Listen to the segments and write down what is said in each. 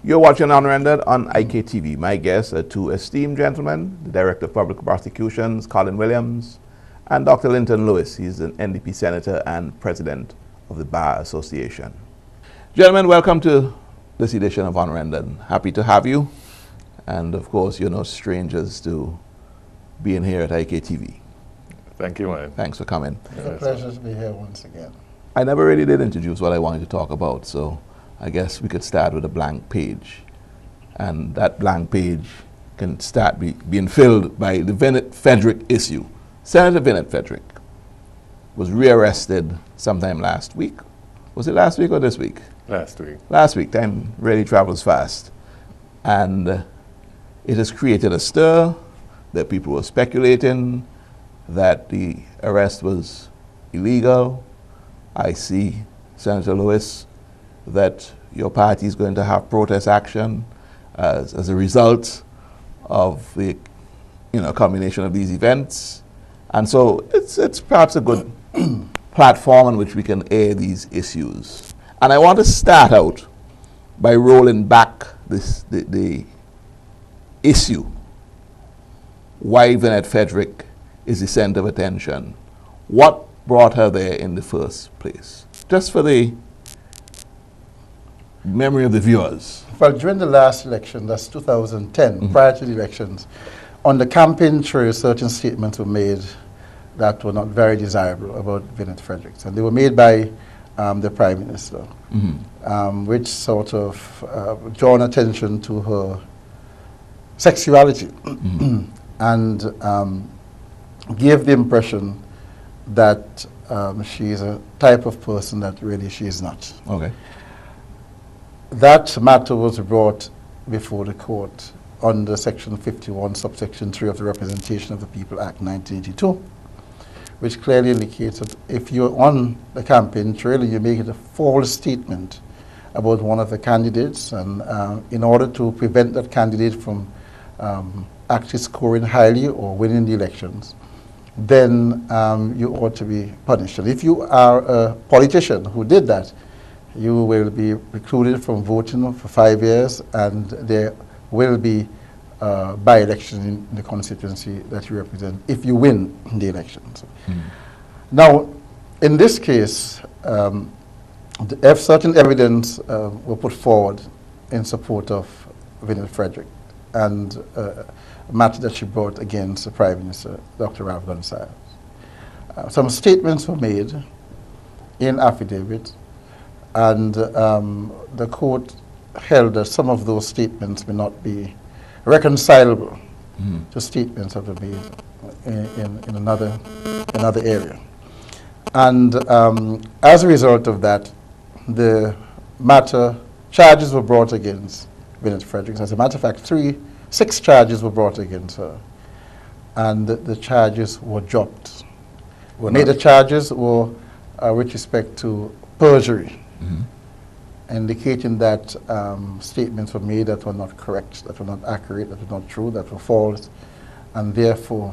You're watching Unrendered on IKTV. My guests are two esteemed gentlemen, the Director of Public Prosecutions, Colin Williams, and Dr. Linton Lewis. He's an NDP Senator and President of the Bar Association. Gentlemen, welcome to this edition of Unrendered. Happy to have you. And of course, you're no strangers to being here at IKTV. Thank you, man. Thanks for coming. It's a pleasure to be here once again. I never really did introduce what I wanted to talk about, so I guess we could start with a blank page. And that blank page can start being filled by the Vinnet Frederick issue. Senator Vinnet Frederick was rearrested sometime last week. Was it last week or this week? Last week. Last week. Time really travels fast. And it has created a stir that people were speculating that the arrest was illegal. I see, Senator Lewis, that your party is going to have protest action as a result of the combination of these events. And so it's perhaps a good platform on which we can air these issues. And I want to start out by rolling back the issue why Vinnet Frederick is the center of attention. What brought her there in the first place? Just for the memory of the viewers. Well, during the last election, that's 2010, prior to the elections, on the campaign trail, certain statements were made that were not very desirable about Vinnet Frederick. And they were made by the Prime Minister, which sort of drawn attention to her sexuality and gave the impression that she is a type of person that really she is not. Okay. That matter was brought before the court under Section 51, subsection 3 of the Representation of the People Act 1982, which clearly indicates that if you're on the campaign trail and you make it a false statement about one of the candidates, and in order to prevent that candidate from actually scoring highly or winning the elections, then you ought to be punished. And if you are a politician who did that, you will be precluded from voting for 5 years, and there will be by-election in the constituency that you represent if you win the elections. Now, in this case, if certain evidence were put forward in support of Vinnet Frederick and a matter that she brought against the Prime Minister, Dr. Ralph Gonsalves. Some statements were made in affidavit, and the court held that some of those statements may not be reconcilable to statements that were made in another area. And as a result of that, the charges were brought against Vinnet Frederick. As a matter of fact, 6 charges were brought against her, and the charges were dropped. The charges were with respect to perjury, indicating that statements were made that were not correct, that were not accurate, that were not true, that were false, and therefore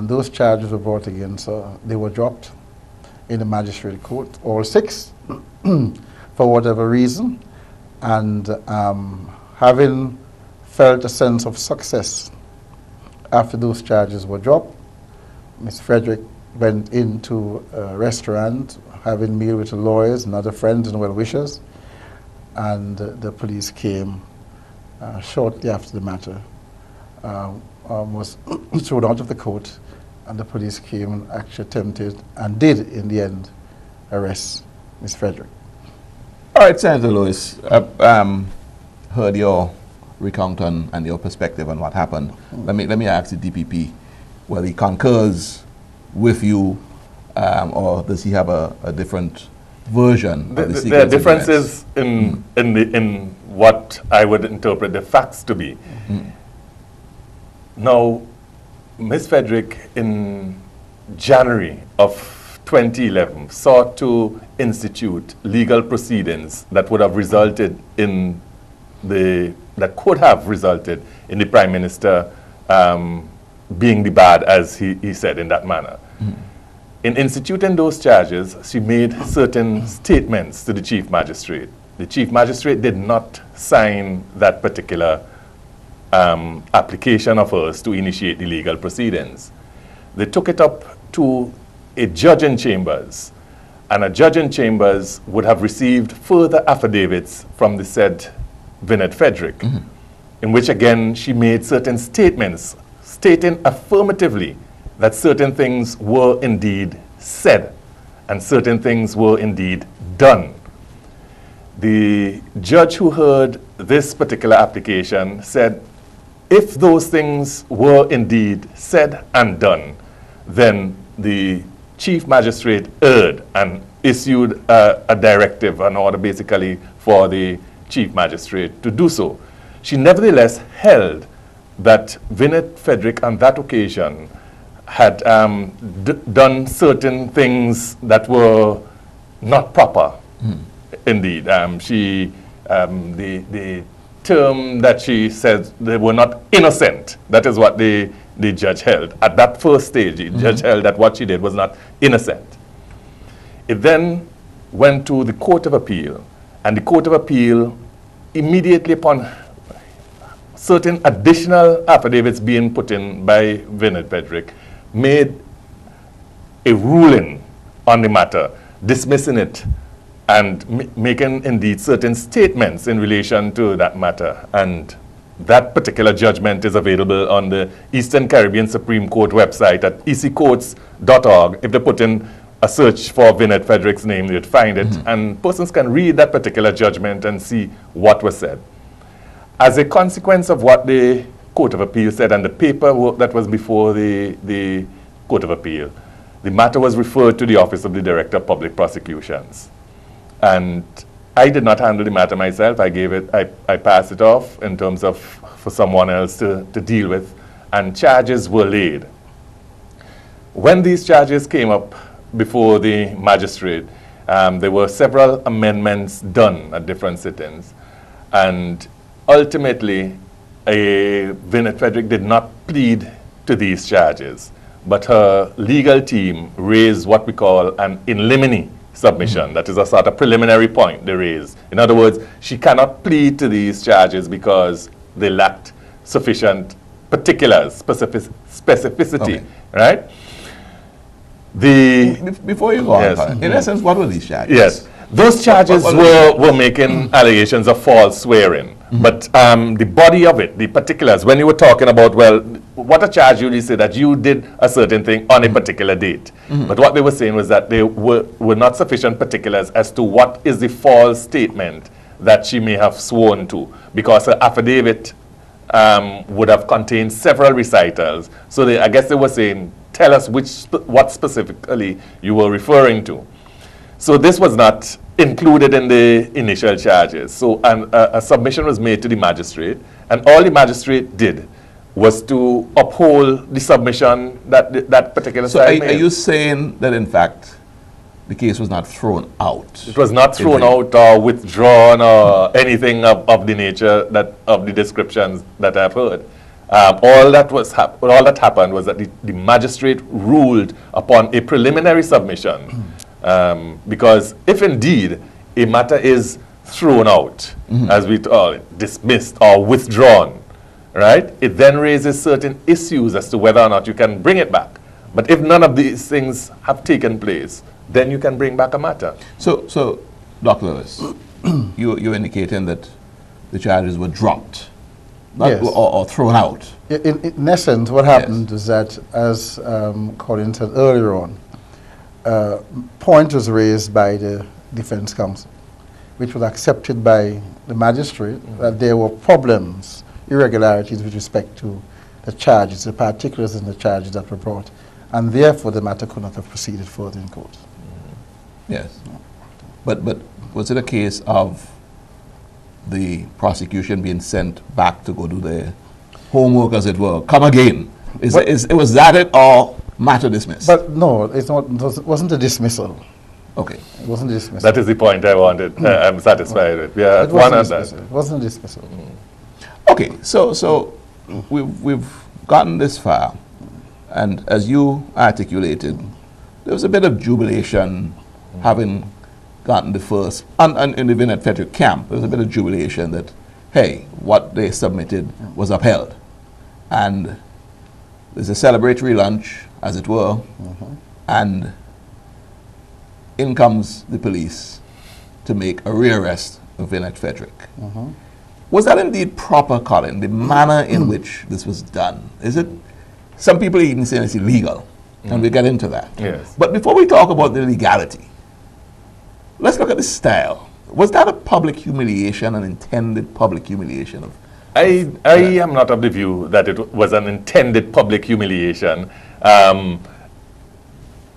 those charges were brought against her. They were dropped in the magistrate court, all 6, for whatever reason, and having felt a sense of success after those charges were dropped, Ms. Frederick went into a restaurant, having a meal with her lawyers and other friends and well-wishers, and the police came shortly after the matter was thrown out of the court, and the police came and actually attempted and did, in the end, arrest Ms. Frederick. All right, Senator Lewis, heard your recount and your perspective on what happened. Let me ask the DPP whether he concurs with you, or does he have a different version of the sequence? There are differences in what I would interpret the facts to be. Now, Ms. Frederick, in January of 2011, sought to institute legal proceedings that would have resulted in that could have resulted in the Prime Minister being the bad, as he said in that manner. In instituting those charges, she made certain statements to the chief magistrate. The chief magistrate did not sign that particular application of hers to initiate the legal proceedings. They took it up to a judge in chambers, and a judge in chambers would have received further affidavits from the said Vinette Frederick, in which again she made certain statements stating affirmatively that certain things were indeed said and certain things were indeed done. The judge who heard this particular application said, if those things were indeed said and done, then the chief magistrate erred and issued a directive, an order basically for the chief magistrate to do so. She nevertheless held that Vinette Frederick on that occasion had done certain things that were not proper. Indeed, the term that she said they were not innocent, that is what the judge held. At that first stage, the judge held that what she did was not innocent. It then went to the Court of Appeal, and the Court of Appeal, immediately upon certain additional affidavits being put in by Vinette Frederick, made a ruling on the matter, dismissing it and making indeed certain statements in relation to that matter. And that particular judgment is available on the Eastern Caribbean Supreme Court website at eccourts.org. If they put in a search for Vinette Frederick's name, you'd find it. And persons can read that particular judgment and see what was said. As a consequence of what the Court of Appeal said and the paperwork that was before the Court of Appeal, the matter was referred to the Office of the Director of Public Prosecutions. And I did not handle the matter myself. I passed it off in terms of for someone else to deal with, and charges were laid. When these charges came up before the magistrate, there were several amendments done at different sittings, and ultimately, Vinette Frederick did not plead to these charges, but her legal team raised what we call an in limine submission. That is a sort of preliminary point they raised. In other words, she cannot plead to these charges because they lacked sufficient particulars, specificity, right? Before you go on, in essence, what were these charges? Yes. Those charges were making allegations of false swearing. But the body of it, the particulars, when you were talking about, well, what a charge usually say that you did a certain thing on a particular date. But what they were saying was that there were not sufficient particulars as to what is the false statement that she may have sworn to, because her affidavit would have contained several recitals. So I guess they were saying, tell us what specifically you were referring to. So this was not included in the initial charges. So a submission was made to the magistrate, and all the magistrate did was to uphold the submission that particular side made. Are you saying that in fact the case was not thrown out? It was not thrown out or withdrawn or anything of the nature of the descriptions that I've heard. All that happened was that the magistrate ruled upon a preliminary submission. Because if indeed a matter is thrown out, as we call it, dismissed or withdrawn, right, it then raises certain issues as to whether or not you can bring it back. But if none of these things have taken place, then you can bring back a matter. So Dr. Lewis, you're indicating that the charges were dropped, or thrown out. In essence, what happened is that, as Colin said earlier on, point was raised by the defense counsel, which was accepted by the magistrate, that there were problems, irregularities with respect to the charges, the particulars in the charges that were brought, and therefore the matter could not have proceeded further in court. Yes. But was it a case of the prosecution being sent back to go do their homework, as it were, come again? Was that it, or matter dismissed? But no, it wasn't a dismissal. Okay. It wasn't a dismissal. That is the point I wanted. I'm satisfied with. Yeah, it wasn't a dismissal. Okay, so we've gotten this far, And as you articulated, there was a bit of jubilation having gotten the first, and in the Vinette Frederick camp, there was a bit of jubilation that, hey, what they submitted was upheld. And there's a celebratory lunch, as it were, and in comes the police to make a rearrest of Vinette Frederick. Was that indeed proper, Colin, the manner in which this was done? Is it, some people even say it's illegal, and we'll get into that. Yes. But before we talk about the legality, let's look at the style. Was that a public humiliation, an intended public humiliation of? I am not of the view that it was an intended public humiliation.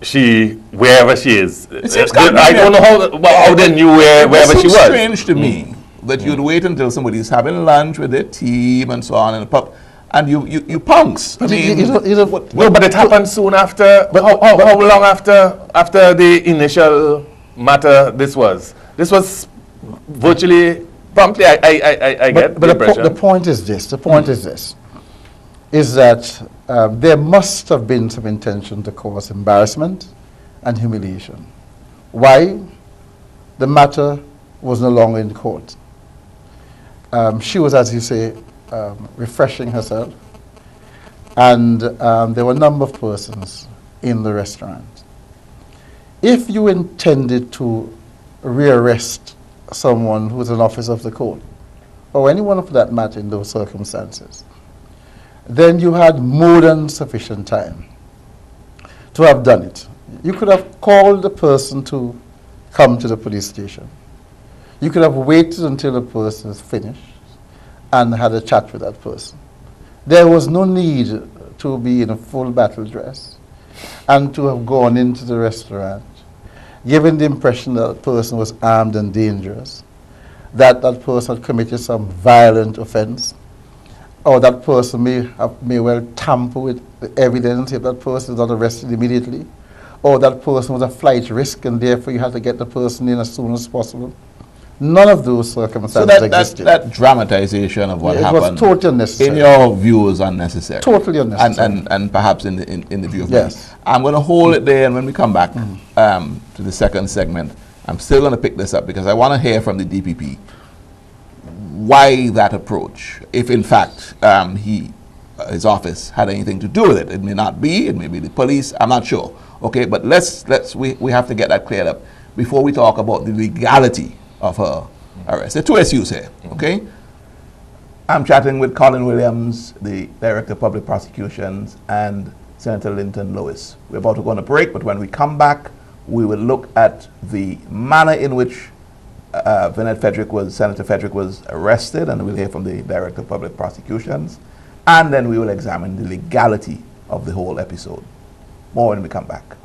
She, wherever she is, I don't know how they knew wherever she was. It's strange to me that you'd wait until somebody's having lunch with their team and so on in a pub, and you punks. I mean, no, but it happened soon after. How long after the initial matter this was? This was virtually promptly. I get the impression. The point is this. The point is this. Is that there must have been some intention to cause embarrassment and humiliation. Why? The matter was no longer in court. She was, as you say, refreshing herself, and there were a number of persons in the restaurant. If you intended to rearrest someone who's an officer of the court, or anyone for that matter in those circumstances, then you had more than sufficient time to have done it. You could have called the person to come to the police station. You could have waited until the person is finished and had a chat with that person. There was no need to be in a full battle dress and to have gone into the restaurant, giving the impression that the person was armed and dangerous, that that person had committed some violent offense, or that person may well tamper with the evidence if that person is not arrested immediately, or that person was a flight risk and therefore you had to get the person in as soon as possible. None of those circumstances existed. That dramatization of what happened, it was totally unnecessary. In your view, was unnecessary. Totally unnecessary. And perhaps in the view of yes. me. I'm going to hold it there, and when we come back to the second segment, I'm still going to pick this up because I want to hear from the DPP why that approach, if in fact his office had anything to do with it. It may not be, it may be the police, I'm not sure. Okay, but we have to get that cleared up before we talk about the legality of her arrest. There are two issues here, okay? I'm chatting with Colin Williams, the Director of Public Prosecutions, and Senator Linton Lewis. We're about to go on a break, but when we come back, we will look at the manner in which Senator Frederick was arrested, and we'll hear from the Director of Public Prosecutions, and then we will examine the legality of the whole episode. More when we come back.